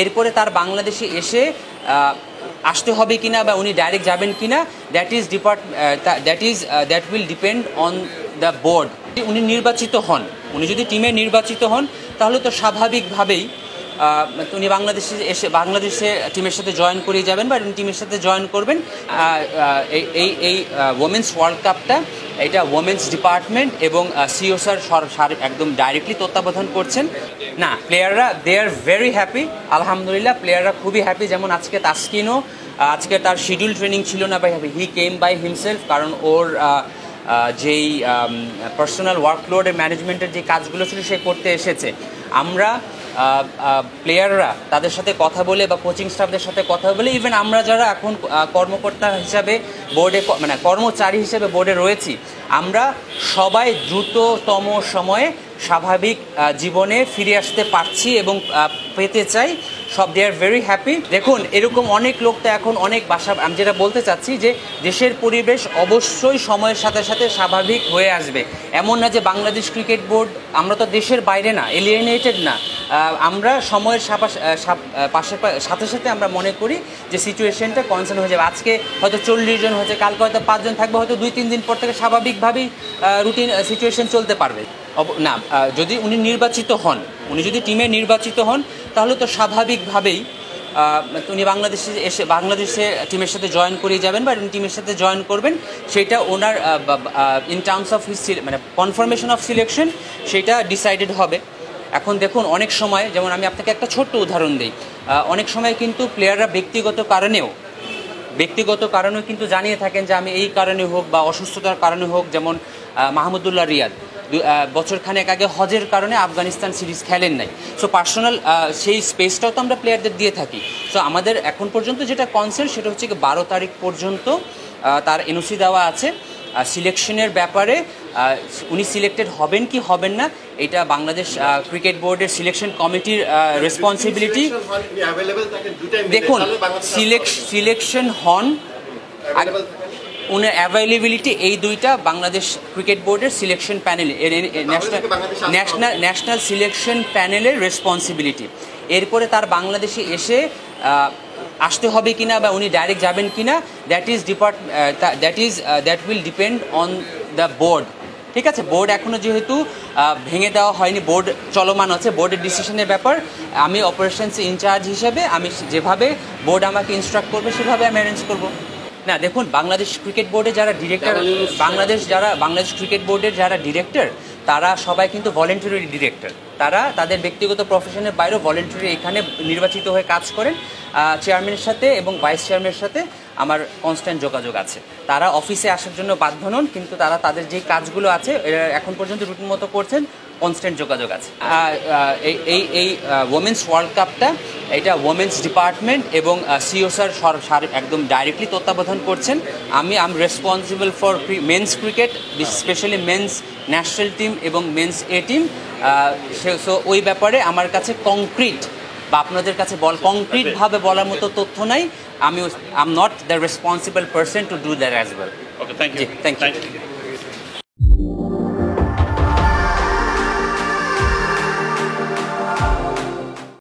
এরপরে তার বাংলাদেশে এসে আসতে হবে কিনা বা উনি ডাইরেক্ট যাবেন কিনা that will depend on the board. উনি নির্বাচিত হন, উনি যদি টিমে নির্বাচিত হন তাহলে তো স্বাভাবিকভাবেই উনি বাংলাদেশে টিমের সাথে জয়েন করে যাবেন বা উনি টিমের সাথে জয়েন করবেন। এই ওমেন্স ওয়ার্ল্ড কাপটা এটা ওমেন্স ডিপার্টমেন্ট এবং সিও স্যার একদম ডাইরেক্টলি তত্ত্বাবধান করছেন। না, প্লেয়াররা দে আর ভেরি হ্যাপি, আলহামদুলিল্লাহ প্লেয়াররা খুবই হ্যাপি। যেমন আজকে তাসকিনও, আজকে তার শিডিউল ট্রেনিং ছিল না by he came by himself, কারণ ওর যেই পার্সোনাল ওয়ার্কলোডের ম্যানেজমেন্টের যে কাজগুলো ছিল সে করতে এসেছে। আমরা প্লেয়াররা তাদের সাথে কথা বলে বা কোচিং স্টাফদের সাথে কথা বলে, ইভেন আমরা যারা এখন কর্মকর্তা হিসাবে বোর্ডে কর্মচারী হিসেবে বোর্ডে রয়েছি, আমরা সবাই দ্রুততম সময়ে স্বাভাবিক জীবনে ফিরে আসতে পারছি এবং পেতে চাই। সব দে আর ভেরি হ্যাপি। দেখুন, এরকম অনেক লোক তো এখন অনেক আমি যেটা বলতে চাচ্ছি যে দেশের পরিবেশ অবশ্যই সময়ের সাথে সাথে স্বাভাবিক হয়ে আসবে। এমন না যে বাংলাদেশ ক্রিকেট বোর্ড, আমরা তো দেশের বাইরে না, এলিয়েনেটেড না, আমরা সময়ের সাথে সাথে আমরা মনে করি যে সিচুয়েশনটা কনসার্ন হয়ে যাবে। আজকে হয়তো 40 জন হয়েছে, কালকে হয়তো 5 জন থাকবে, হয়তো 2-3 দিন পর থেকে স্বাভাবিকভাবেই রুটিন সিচুয়েশন চলতে পারবে। না, যদি উনি নির্বাচিত হন, উনি যদি টিমে নির্বাচিত হন তাহলে তো স্বাভাবিকভাবেই উনি বাংলাদেশে টিমের সাথে জয়েন করে যাবেন বা উনি টিমের সাথে জয়েন করবেন। সেটা ওনার in terms of his confirmation of selection সেটা ডিসাইডেড হবে। এখন দেখুন, অনেক সময়, যেমন আমি আপনাকে একটা ছোট্ট উদাহরণ দিই, অনেক সময় কিন্তু প্লেয়াররা ব্যক্তিগত কারণেও কিন্তু জানিয়ে থাকেন যে আমি এই কারণে হোক বা অসুস্থতার কারণে হোক, যেমন মাহমুদুল্লাহ রিয়াদ বছরখানেক আগে হজের কারণে আফগানিস্তান সিরিজ খেলেন নাই। সো পার্সোনাল সেই স্পেসটাও তো আমরা প্লেয়ারদের দিয়ে থাকি। সো আমাদের এখন পর্যন্ত যেটা কনসার্ন সেটা হচ্ছে 12 তারিখ পর্যন্ত তার এনওসি দেওয়া আছে। সিলেকশনের ব্যাপারে উনি সিলেক্টেড হবেন কি হবেন না এটা বাংলাদেশ ক্রিকেট বোর্ডের সিলেকশন কমিটির রেসপন্সিবিলিটি। দেখুন, সিলেকশন হন উনি অ্যাভেলেবিলিটি, এই দুইটা বাংলাদেশ ক্রিকেট বোর্ডের সিলেকশন প্যানেল, ন্যাশনাল সিলেকশন প্যানেলের রেসপন্সিবিলিটি। এরপরে তার বাংলাদেশে এসে আসতে হবে কিনা বা উনি ডাইরেক্ট যাবেন কিনা that will depend on the board. ঠিক আছে, বোর্ড এখনও যেহেতু ভেঙে দেওয়া হয়নি, বোর্ড চলমান আছে, বোর্ডের ডিসিশনের ব্যাপার। আমি অপারেশনস ইনচার্জ হিসেবে আমি যেভাবে বোর্ড আমাকে ইনস্ট্রাক্ট করবে সেভাবে আমি অ্যারেঞ্জ করবো। না, দেখুন, বাংলাদেশ ক্রিকেট বোর্ডে যারা ডিরেক্টর, বাংলাদেশ ক্রিকেট বোর্ডের যারা ডিরেক্টর তারা সবাই কিন্তু ভলেন্টারি ডিরেক্টর। তারা তাদের ব্যক্তিগত প্রফেশনের বাইরেও ভলেন্টারি এখানে নির্বাচিত হয়ে কাজ করেন। চেয়ারম্যানের সাথে এবং ভাইস চেয়ারম্যানের সাথে আমার কনস্ট্যান্ট যোগাযোগ আছে। তারা অফিসে আসার জন্য বাধ্য নন, কিন্তু তারা তাদের যে কাজগুলো আছে এখন পর্যন্ত রুটিন মতো করছেন, কনস্ট্যান্ট যোগাযোগ আছে। এই ওমেন্স ওয়ার্ল্ড কাপটা এটা ওমেন্স ডিপার্টমেন্ট এবং সিও স্যার একদম ডাইরেক্টলি তত্ত্বাবধান করছেন। আমি responsible for men's cricket, specially men's national team এবং মেন্স এ টিম। সো ওই ব্যাপারে আমার কাছে কংক্রিট বা আপনাদের কাছে কংক্রিটভাবে বলার মতো তথ্য নাই। I am not the responsible person to do that as well. Okay, thank you. Thank you.